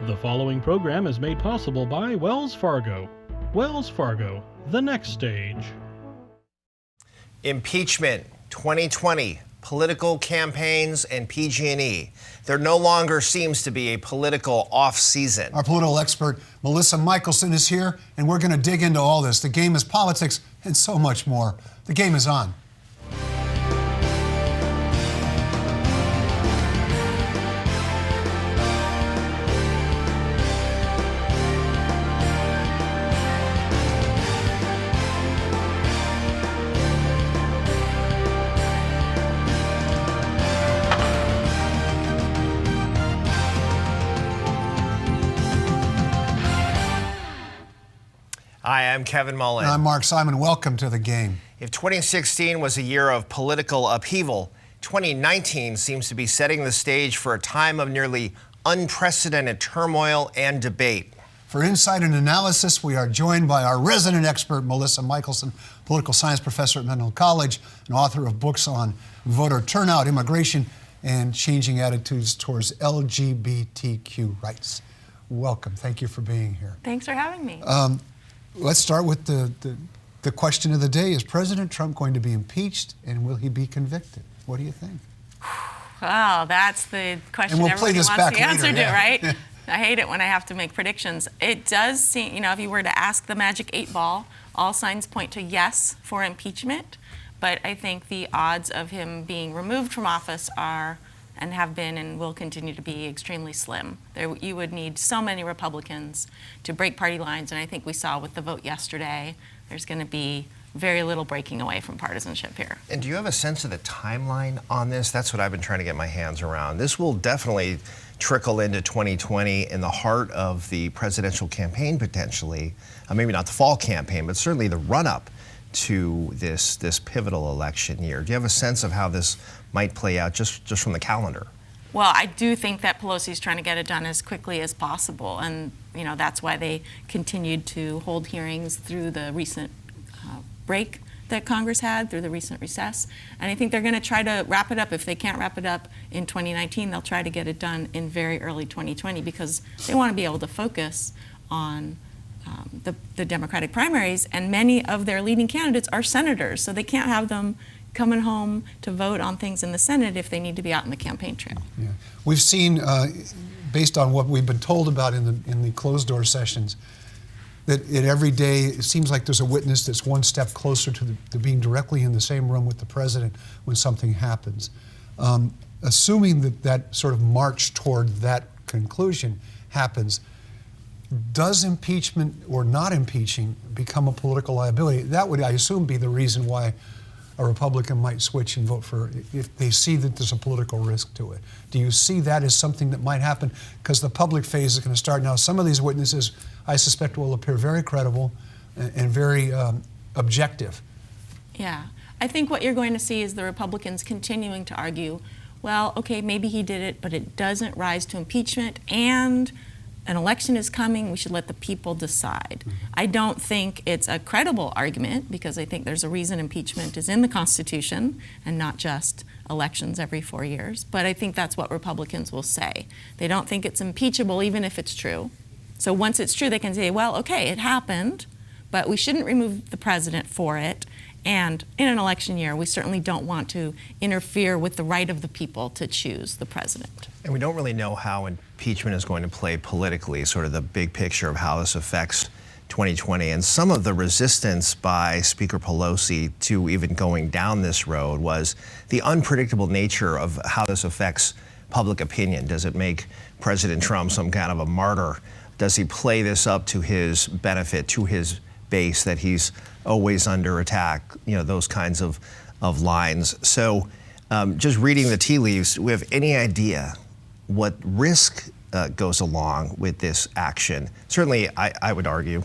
The following program is made possible by Wells Fargo. Wells Fargo, the next stage. Impeachment 2020, political campaigns, and PG&E. There no longer seems to be a political off-season. Our political expert, Melissa Michelson, is here, and we're going to dig into all this. The game is politics and so much more. The game is on. Hi, I'm Kevin Mullen. And I'm Mark Simon. Welcome to the game. If 2016 was a year of political upheaval, 2019 seems to be setting the stage for a time of nearly unprecedented turmoil and debate. For insight and analysis, we are joined by our resident expert, Melissa Michelson, political science professor at Menlo College, and author of books on voter turnout, immigration, and changing attitudes towards LGBTQ rights. Welcome. Thank you for being here. Thanks for having me. Let's start with the question of the day. Is President Trump going to be impeached, and will he be convicted? What do you think? Well, that's the question everybody wants the answer to, right? I hate it when I have to make predictions. It does seem, if you were to ask the magic 8 ball, all signs point to yes for impeachment. But I think the odds of him being removed from office are and have been and will continue to be extremely slim. You would need so many Republicans to break party lines, and I think we saw with the vote yesterday, there's going to be very little breaking away from partisanship here. And do you have a sense of the timeline on this? That's what I've been trying to get my hands around. This will definitely trickle into 2020 in the heart of the presidential campaign potentially. Maybe not the fall campaign, but certainly the run-up to this pivotal election year. Do you have a sense of how this might play out just from the calendar? Well, I do think that Pelosi's trying to get it done as quickly as possible, and that's why they continued to hold hearings through the recent break that Congress had, through the recent recess. And I think they're going to try to wrap it up. If they can't wrap it up in 2019, they'll try to get it done in very early 2020 because they want to be able to focus on the Democratic primaries, and many of their leading candidates are senators, so they can't have them coming home to vote on things in the Senate if they need to be out in the campaign trail. Yeah. We've seen, based on what we've been told about in the closed-door sessions, that every day it seems like there's a witness that's one step closer to being directly in the same room with the president when something happens. Assuming that sort of march toward that conclusion happens, does impeachment or not impeaching become a political liability? That would, I assume, be the reason why a Republican might switch and vote for, if they see that there's a political risk to it. Do you see that as something that might happen? Because the public phase is going to start now. Some of these witnesses, I suspect, will appear very credible and very objective. Yeah. I think what you're going to see is the Republicans continuing to argue, well, okay, maybe he did it, but it doesn't rise to impeachment, and an election is coming, we should let the people decide. Mm-hmm. I don't think it's a credible argument because I think there's a reason impeachment is in the Constitution and not just elections every 4 years. But I think that's what Republicans will say. They don't think it's impeachable even if it's true. So once it's true, they can say, well, okay, it happened, but we shouldn't remove the president for it. And in an election year, we certainly don't want to interfere with the right of the people to choose the president. And we don't really know how impeachment is going to play politically, sort of the big picture of how this affects 2020. And some of the resistance by Speaker Pelosi to even going down this road was the unpredictable nature of how this affects public opinion. Does it make President Trump some kind of a martyr? Does he play this up to his benefit, to his base, that he's always under attack, those kinds of lines. So just reading the tea leaves, do we have any idea what risk goes along with this action? Certainly, I would argue,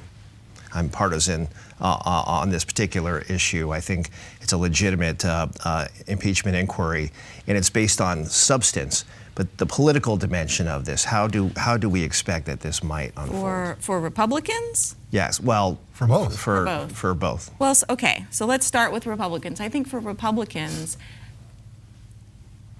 I'm partisan on this particular issue. I think it's a legitimate impeachment inquiry, and it's based on substance. But the political dimension of this, how do we expect that this might unfold? For Republicans? Yes, well, for both. For both. Well, okay, so let's start with Republicans. I think for Republicans,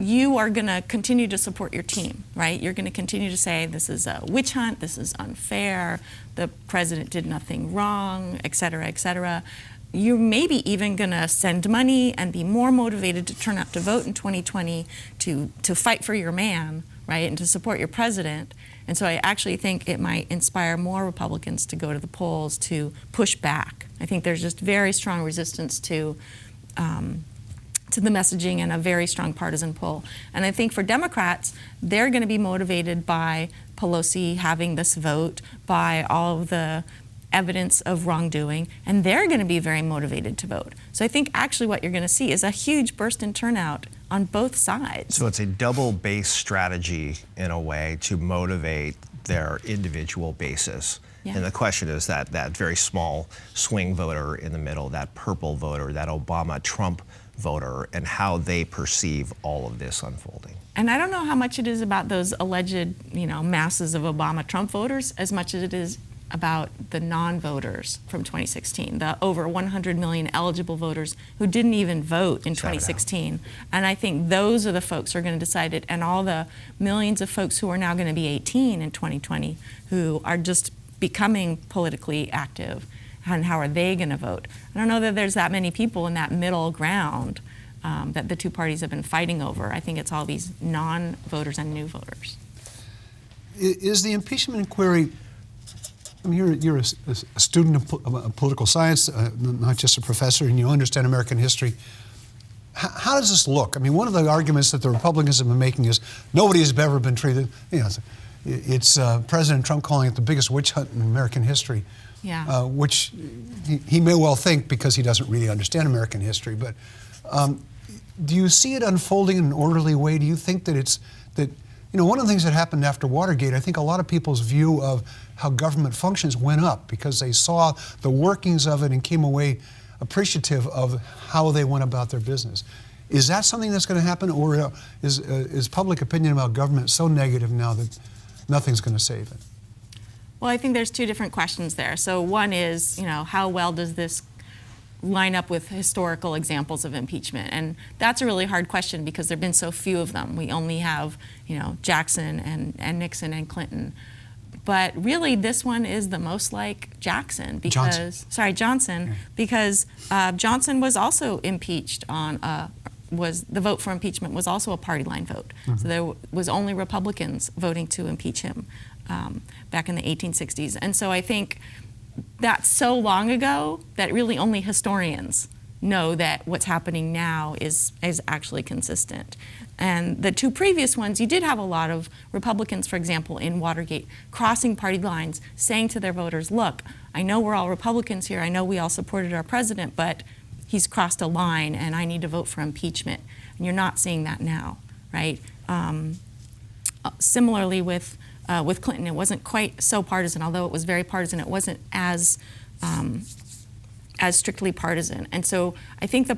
you are going to continue to support your team, right? You're going to continue to say this is a witch hunt, this is unfair, the president did nothing wrong, et cetera, et cetera. You're maybe even going to send money and be more motivated to turn out to vote in 2020 to fight for your man, right, and to support your president. And so I actually think it might inspire more Republicans to go to the polls to push back. I think there's just very strong resistance to the messaging and a very strong partisan pull. And I think for Democrats, they're going to be motivated by Pelosi having this vote, by all of the evidence of wrongdoing, and they're going to be very motivated to vote. So I think actually what you're going to see is a huge burst in turnout on both sides. So it's a double base strategy in a way to motivate their individual bases. Yeah. And the question is that very small swing voter in the middle, that purple voter, that Obama-Trump voter, and how they perceive all of this unfolding. And I don't know how much it is about those alleged, masses of Obama-Trump voters as much as it is about the non-voters from 2016, the over 100 million eligible voters who didn't even vote in 2016. And I think those are the folks who are going to decide it, and all the millions of folks who are now going to be 18 in 2020 who are just becoming politically active, and how are they going to vote? I don't know that there's that many people in that middle ground that the two parties have been fighting over. I think it's all these non-voters and new voters. Is the impeachment inquiry, I mean, you're a student of political science, not just a professor, and you understand American history. How does this look? I mean, one of the arguments that the Republicans have been making is nobody has ever been treated, it's President Trump calling it the biggest witch hunt in American history. Yeah. Which he may well think because he doesn't really understand American history. But do you see it unfolding in an orderly way? Do you think that one of the things that happened after Watergate, I think a lot of people's view of how government functions went up because they saw the workings of it and came away appreciative of how they went about their business. Is that something that's going to happen, or is public opinion about government so negative now that nothing's going to save it? Well, I think there's two different questions there. So one is, how well does this line up with historical examples of impeachment? And that's a really hard question because there have been so few of them. We only have, Jackson and Nixon and Clinton. But really, this one is the most like Jackson because, Johnson, because Johnson was also impeached on the vote for impeachment was also a party line vote. Mm-hmm. So there was only Republicans voting to impeach him back in the 1860s. And so I think that's so long ago that really only historians know that what's happening now is actually consistent. And the two previous ones, you did have a lot of Republicans, for example, in Watergate, crossing party lines, saying to their voters, look, I know we're all Republicans here, I know we all supported our president, but he's crossed a line and I need to vote for impeachment. And you're not seeing that now, right? Similarly with Clinton, it wasn't quite so partisan, although it was very partisan, it wasn't as strictly partisan. And so I think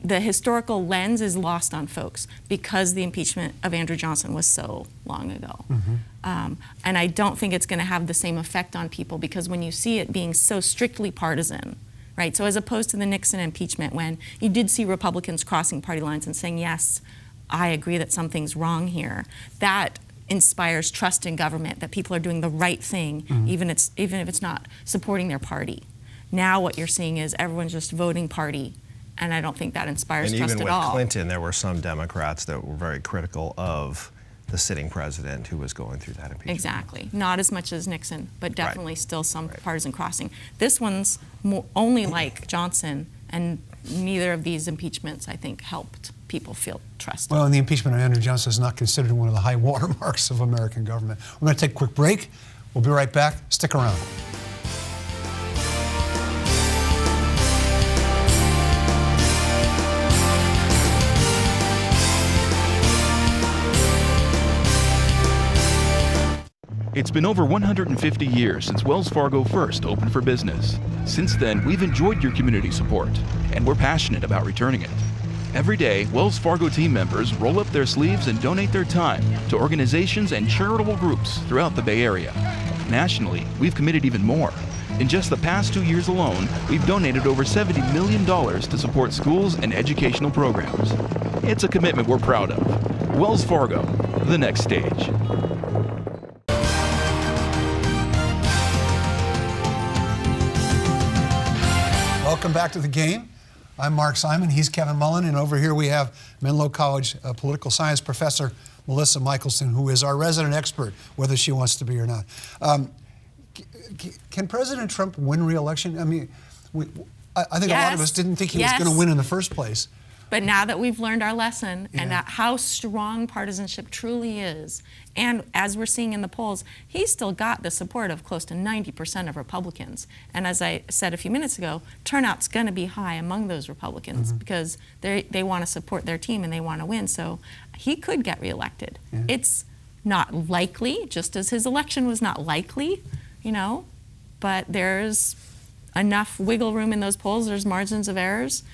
the historical lens is lost on folks because the impeachment of Andrew Johnson was so long ago. Mm-hmm. And I don't think it's going to have the same effect on people because when you see it being so strictly partisan, right? So as opposed to the Nixon impeachment when you did see Republicans crossing party lines and saying, yes, I agree that something's wrong here, that inspires trust in government, that people are doing the right thing, mm-hmm. even if it's not supporting their party. Now what you're seeing is everyone's just voting party, and I don't think that inspires trust at all. And even with Clinton, there were some Democrats that were very critical of the sitting president who was going through that impeachment. Exactly. Not as much as Nixon, but definitely still some partisan crossing. This one's only like Johnson, and neither of these impeachments, I think, helped people feel trust. Well, and the impeachment of Andrew Johnson is not considered one of the high watermarks of American government. We're going to take a quick break. We'll be right back. Stick around. It's been over 150 years since Wells Fargo first opened for business. Since then, we've enjoyed your community support, and we're passionate about returning it. Every day, Wells Fargo team members roll up their sleeves and donate their time to organizations and charitable groups throughout the Bay Area. Nationally, we've committed even more. In just the past 2 years alone, we've donated over $70 million to support schools and educational programs. It's a commitment we're proud of. Wells Fargo, the next stage. Welcome back to the game. I'm Mark Simon, he's Kevin Mullen, and over here we have Menlo College political science professor Melissa Michelson, who is our resident expert, whether she wants to be or not. Can President Trump win re-election? I mean, I think a lot of us didn't think he was going to win in the first place. But now that we've learned our lesson and how strong partisanship truly is, and as we're seeing in the polls, he's still got the support of close to 90% of Republicans. And as I said a few minutes ago, turnout's going to be high among those Republicans because they want to support their team and they want to win. So he could get reelected. It's not likely, just as his election was not likely, you know, but there's enough wiggle room in those polls. There's margins of errors.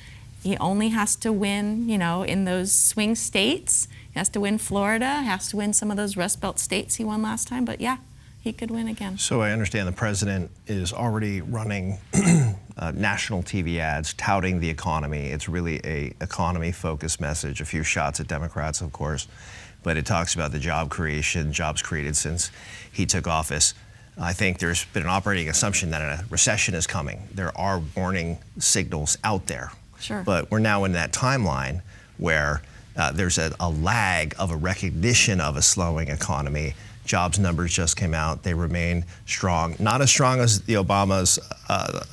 He only has to win, you know, in those swing states. He has to win Florida, has to win some of those Rust Belt states he won last time, but yeah, he could win again. So I understand the president is already running national TV ads touting the economy. It's really a economy-focused message, a few shots at Democrats, of course, but it talks about the job creation, jobs created since he took office. I think there's been an operating assumption that a recession is coming. There are warning signals out there. Sure. But we're now in that timeline where there's a lag of a recognition of a slowing economy. Jobs numbers just came out. They remain strong. Not as strong as the Obama's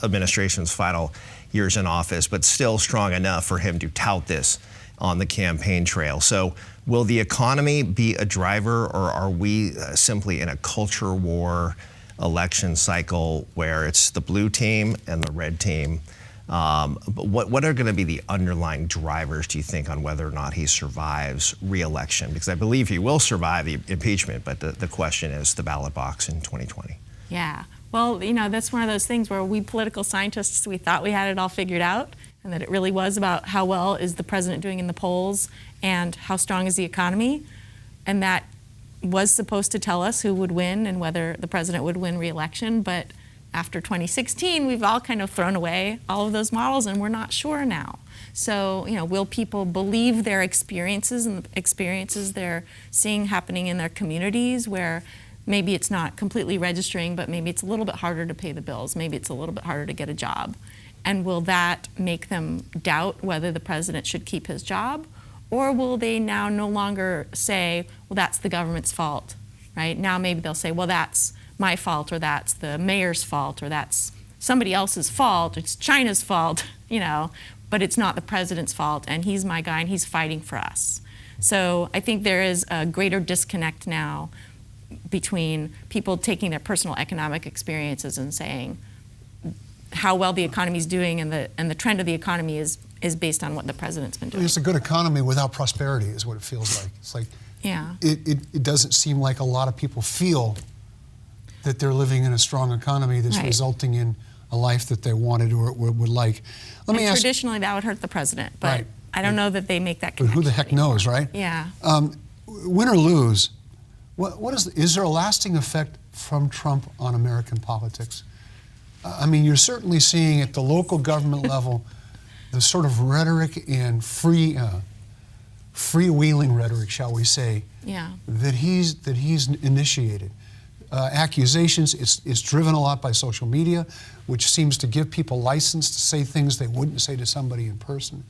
administration's final years in office, but still strong enough for him to tout this on the campaign trail. So will the economy be a driver, or are we simply in a culture war election cycle where it's the blue team and the red team? But what are going to be the underlying drivers, do you think, on whether or not he survives re-election? Because I believe he will survive the impeachment, but the question is the ballot box in 2020. Yeah. Well, you know, that's one of those things where we political scientists, we thought we had it all figured out, and that it really was about how well is the president doing in the polls and how strong is the economy. And that was supposed to tell us who would win and whether the president would win re-election. But after 2016, we've all kind of thrown away all of those models, and we're not sure now. So, you know, will people believe their experiences and the experiences they're seeing happening in their communities, where maybe it's not completely registering, but maybe it's a little bit harder to pay the bills, maybe it's a little bit harder to get a job? And will that make them doubt whether the president should keep his job? Or will they now no longer say, well, that's the government's fault, right? Now maybe they'll say, well, that's my fault, or that's the mayor's fault, or that's somebody else's fault, it's China's fault, you know, but it's not the president's fault, and he's my guy and he's fighting for us. So I think there is a greater disconnect now between people taking their personal economic experiences and saying how well the economy is doing, and the trend of the economy is based on what the president's been doing. It's a good economy without prosperity is what it feels like. It's like, it doesn't seem like a lot of people feel that they're living in a strong economy that's resulting in a life that they wanted or would like. Let me ask. Traditionally, that would hurt the president, but I don't know that they make that connection. But who the heck knows, right? Yeah. Win or lose, is there a lasting effect from Trump on American politics? I mean, you're certainly seeing at the local government level the sort of rhetoric and freewheeling rhetoric, shall we say, that he's initiated. Accusations, it's driven a lot by social media, which seems to give people license to say things they wouldn't say to somebody in person.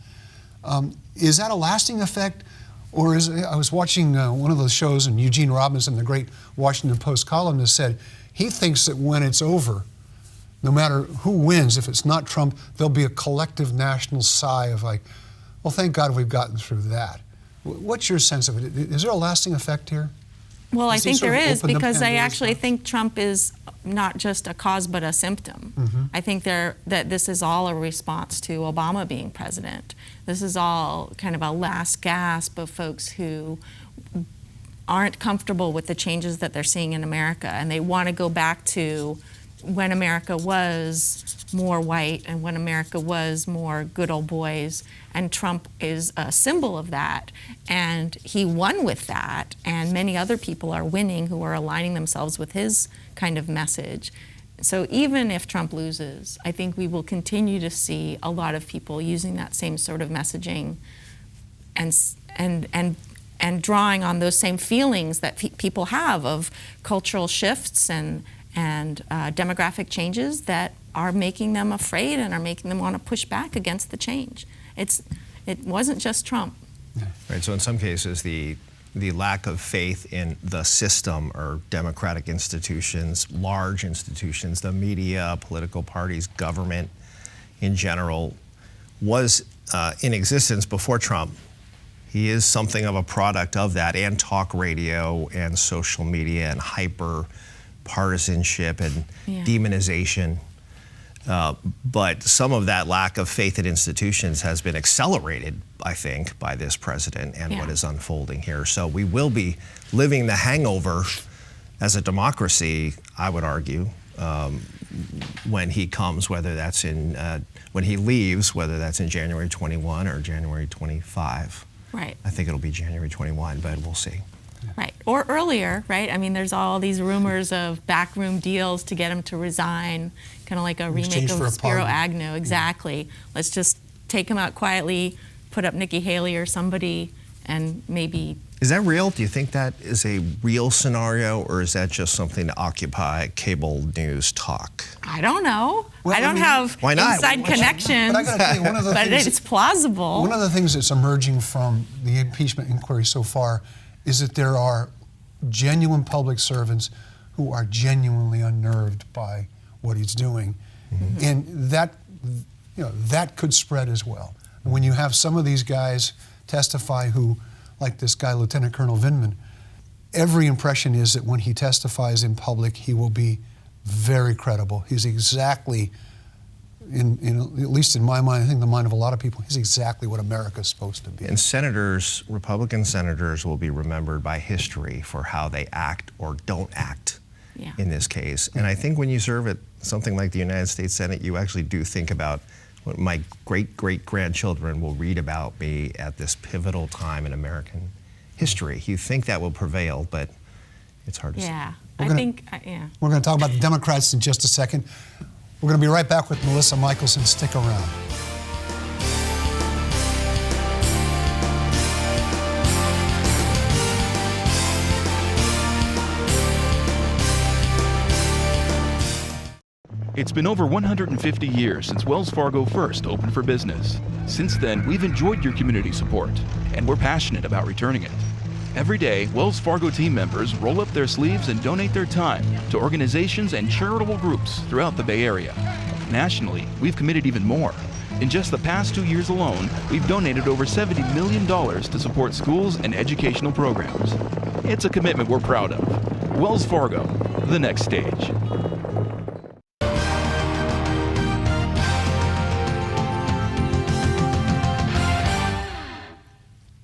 Is that a lasting effect? Or I was watching one of those shows, and Eugene Robinson, the great Washington Post columnist, said he thinks that when it's over, no matter who wins, if it's not Trump, there'll be a collective national sigh of like, well, thank God we've gotten through that. What's your sense of it? Is there a lasting effect here? Well, I think there is, because I actually think Trump is not just a cause but a symptom. I think that this is all a response to Obama being president. This is all kind of a last gasp of folks who aren't comfortable with the changes that they're seeing in America, and they want to go back to when America was more white and when America was more good old boys, and Trump is a symbol of that, and he won with that, and many other people are winning who are aligning themselves with his kind of message. So even if Trump loses, I think we will continue to see a lot of people using that same sort of messaging and drawing on those same feelings that people have of cultural shifts and demographic changes that are making them afraid and are making them want to push back against the change. It wasn't just Trump. Right. So in some cases, the lack of faith in the system or democratic institutions, large institutions, the media, political parties, government in general, was in existence before Trump. He is something of a product of that, and talk radio and social media and hyper partisanship and demonization. But some of that lack of faith in institutions has been accelerated, I think, by this president and what is unfolding here. So we will be living the hangover as a democracy, I would argue, when he comes, whether that's when he leaves, whether that's in January 21 or January 25. Right. I think it'll be January 21, but we'll see. Right. Or earlier, right? I mean, there's all these rumors of backroom deals to get him to resign, kind of like a remake of Spiro Agnew. Exactly. Let's just take him out quietly, put up Nikki Haley or somebody, and maybe... Is that real? Do you think that is a real scenario, or is that just something to occupy cable news talk? I don't know. Well, I don't have inside connections, but I gotta tell you, one of the things, it's plausible. One of the things that's emerging from the impeachment inquiry so far is that there are genuine public servants who are genuinely unnerved by what he's doing. Mm-hmm. And that could spread as well. And when you have some of these guys testify who, like this guy, Lieutenant Colonel Vindman, every impression is that when he testifies in public, he will be very credible. He's exactly, at least in my mind, I think the mind of a lot of people, he's exactly what America's supposed to be. And senators, Republican senators, will be remembered by history for how they act or don't act in this case. And I think when you serve at something like the United States Senate, you actually do think about what my great-great-grandchildren will read about me at this pivotal time in American history. You think that will prevail, but it's hard to say. Yeah, We're going to talk about the Democrats in just a second. We're going to be right back with Melissa Michelson. Stick around. It's been over 150 years since Wells Fargo first opened for business. Since then, we've enjoyed your community support, and we're passionate about returning it. Every day, Wells Fargo team members roll up their sleeves and donate their time to organizations and charitable groups throughout the Bay Area. Nationally, we've committed even more. In just the past 2 years alone, we've donated over $70 million to support schools and educational programs. It's a commitment we're proud of. Wells Fargo, the next stage.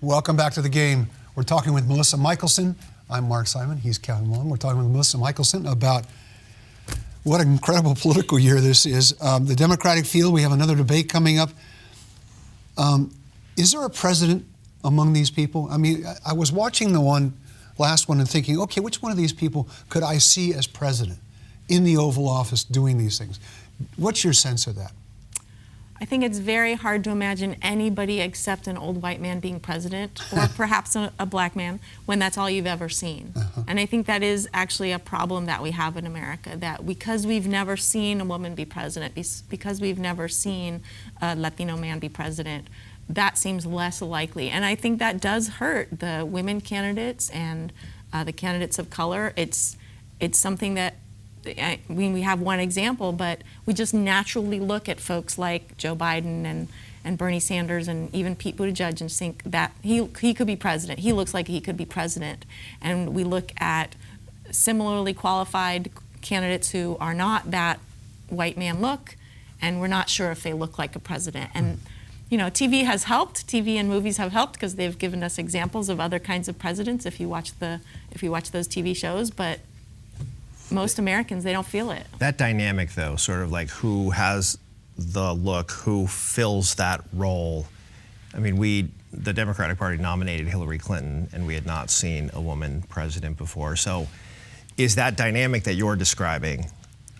Welcome back to the game. We're talking with Melissa Michelson. I'm Mark Simon. He's Kevin Long. We're talking with Melissa Michelson about what an incredible political year this is. The Democratic field, we have another debate coming up. Is there a president among these people? I mean, I was watching the last one and thinking, okay, which one of these people could I see as president in the Oval Office doing these things? What's your sense of that? I think it's very hard to imagine anybody except an old white man being president, or perhaps a black man, when that's all you've ever seen. And I think that is actually a problem that we have in America, that because we've never seen a woman be president, because we've never seen a Latino man be president, that seems less likely. And I think that does hurt the women candidates and the candidates of color. It's something that, we have one example, but we just naturally look at folks like Joe Biden and Bernie Sanders and even Pete Buttigieg and think that he could be president. He looks like he could be president. And we look at similarly qualified candidates who are not that white man look, and we're not sure if they look like a president. And you know, TV has helped. TV and movies have helped because they've given us examples of other kinds of presidents if you watch those TV shows, but most Americans, they don't feel it. That dynamic, though, sort of like who has the look, who fills that role. I mean, the Democratic Party nominated Hillary Clinton, and we had not seen a woman president before. So is that dynamic that you're describing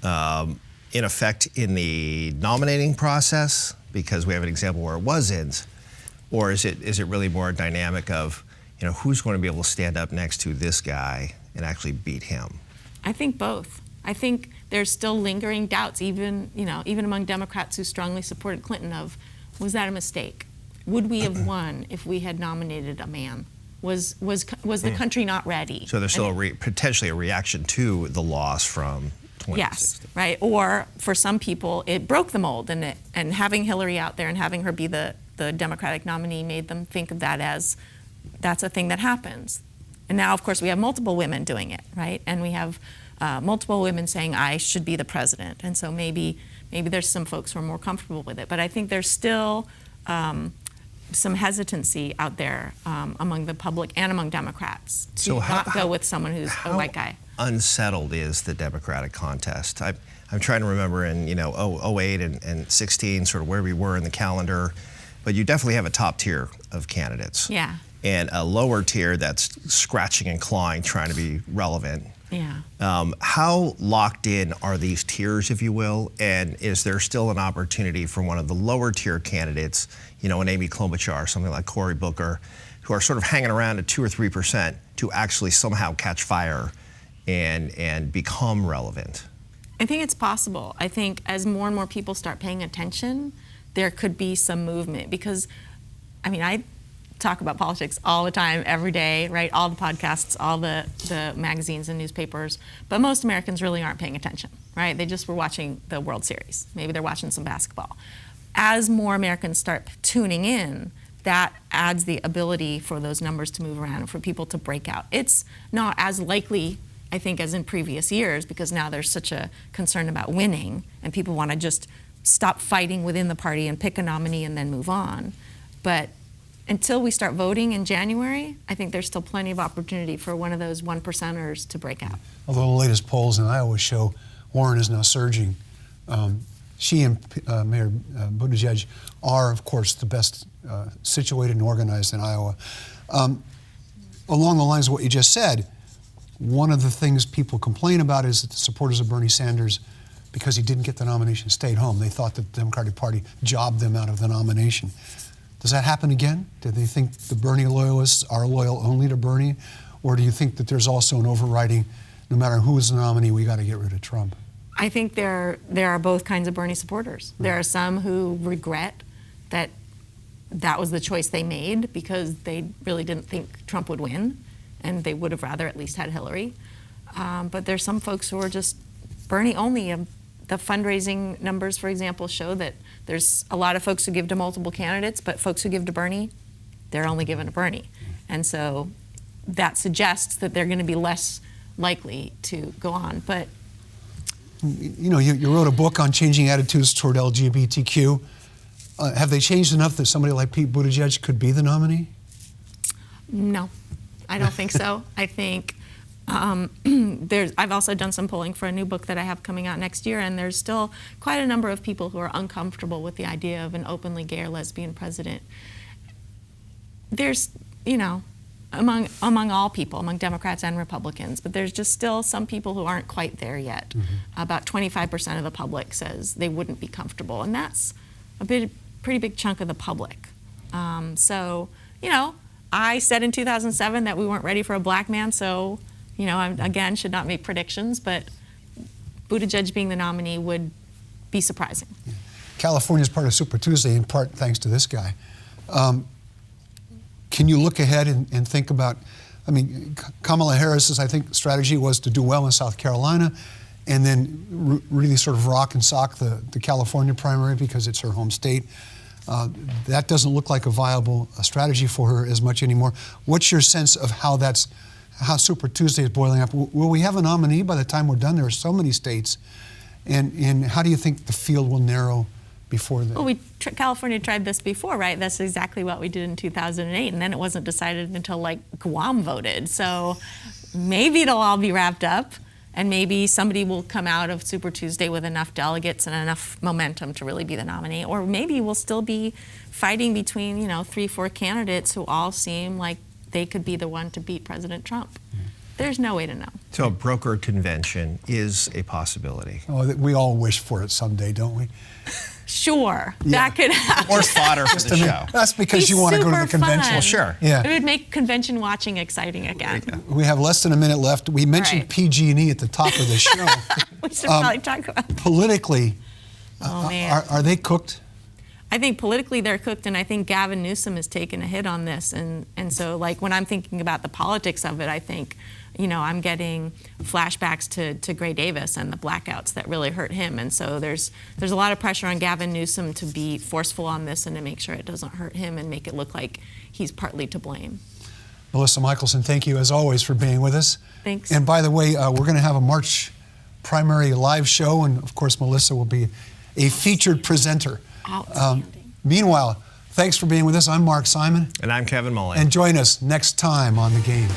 in effect in the nominating process? Because we have an example where it wasn't. Or is it really more a dynamic of, who's going to be able to stand up next to this guy and actually beat him? I think both. I think there's still lingering doubts, even among Democrats who strongly supported Clinton, of, was that a mistake? Would we have won if we had nominated a man? Was the country not ready? So there's still potentially a reaction to the loss from 2016. Yes, right. Or for some people, it broke the mold, and having Hillary out there and having her be the Democratic nominee made them think of that as, that's a thing that happens. And now, of course, we have multiple women doing it, right? And we have multiple women saying, I should be the president. And so maybe there's some folks who are more comfortable with it. But I think there's still some hesitancy out there among the public and among Democrats to not go with someone who's a white guy. Unsettled is the Democratic contest? I'm trying to remember in 08 and 16 sort of where we were in the calendar, but you definitely have a top tier of candidates. Yeah. And a lower tier that's scratching and clawing, trying to be relevant. Yeah. How locked in are these tiers, if you will? And is there still an opportunity for one of the lower tier candidates, an Amy Klobuchar, something like Cory Booker, who are sort of hanging around at 2 or 3%, to actually somehow catch fire and become relevant? I think it's possible. I think as more and more people start paying attention, there could be some movement. Because, I talk about politics all the time, every day, right? All the podcasts, all the magazines and newspapers. But most Americans really aren't paying attention, right? They just were watching the World Series. Maybe they're watching some basketball. As more Americans start tuning in, that adds the ability for those numbers to move around and for people to break out. It's not as likely, I think, as in previous years, because now there's such a concern about winning and people want to just stop fighting within the party and pick a nominee and then move on. But until we start voting in January, I think there's still plenty of opportunity for one of those 1%ers to break out. Although the latest polls in Iowa show Warren is now surging. She and Mayor Buttigieg are, of course, the best situated and organized in Iowa. Along the lines of what you just said, one of the things people complain about is that the supporters of Bernie Sanders, because he didn't get the nomination, stayed home. They thought that the Democratic Party jobbed them out of the nomination. Does that happen again? Do they think the Bernie loyalists are loyal only to Bernie? Or do you think that there's also an overriding, no matter who is the nominee, we got to get rid of Trump? I think there are both kinds of Bernie supporters. There are some who regret that was the choice they made because they really didn't think Trump would win, and they would have rather at least had Hillary. But there's some folks who are just Bernie only. The fundraising numbers, for example, show that there's a lot of folks who give to multiple candidates, but folks who give to Bernie, they're only given to Bernie. And so that suggests that they're going to be less likely to go on. But you wrote a book on changing attitudes toward LGBTQ. Have they changed enough that somebody like Pete Buttigieg could be the nominee? No, I don't think so. I think I've also done some polling for a new book that I have coming out next year, and there's still quite a number of people who are uncomfortable with the idea of an openly gay or lesbian president. There's, among all people, among Democrats and Republicans, but there's just still some people who aren't quite there yet. Mm-hmm. About 25% of the public says they wouldn't be comfortable, and that's a pretty big chunk of the public. I said in 2007 that we weren't ready for a black man, so I, again, should not make predictions, but Buttigieg being the nominee would be surprising. Yeah. California is part of Super Tuesday, in part thanks to this guy. Can you look ahead and think about, Kamala Harris's, I think, strategy was to do well in South Carolina and then really sort of rock and sock the California primary because it's her home state. That doesn't look like a viable strategy for her as much anymore. What's your sense of how Super Tuesday is boiling up? Will we have a nominee by the time we're done? There are so many states. And how do you think the field will narrow before that? Well, California tried this before, right? That's exactly what we did in 2008, and then it wasn't decided until Guam voted. So maybe it'll all be wrapped up, and maybe somebody will come out of Super Tuesday with enough delegates and enough momentum to really be the nominee. Or maybe we'll still be fighting between 3-4 candidates who all seem like they could be the one to beat President Trump. There's no way to know. So a broker convention is a possibility. Oh, we all wish for it someday, don't we? Sure, Yeah. that could happen. Or fodder for the show. That's because Be you want to go to the super convention. fun. Well, sure. Yeah. It would make convention watching exciting again. We have less than a minute left. We mentioned right. PG&E at the top of the show. We should probably talk about that. Politically, Oh, man. are they cooked? I think politically they're cooked, and I think Gavin Newsom has taken a hit on this. And so, like, when I'm thinking about the politics of it, I think, you know, I'm getting flashbacks to Gray Davis and the blackouts that really hurt him. And so there's a lot of pressure on Gavin Newsom to be forceful on this and to make sure it doesn't hurt him and make it look like he's partly to blame. Melissa Michelson, thank you as always for being with us. Thanks. And by the way, we're going to have a March primary live show, and of course, Melissa will be a featured presenter. Outstanding. Meanwhile, thanks for being with us. I'm Mark Simon, And I'm Kevin Mullen. and join us next time on The Game.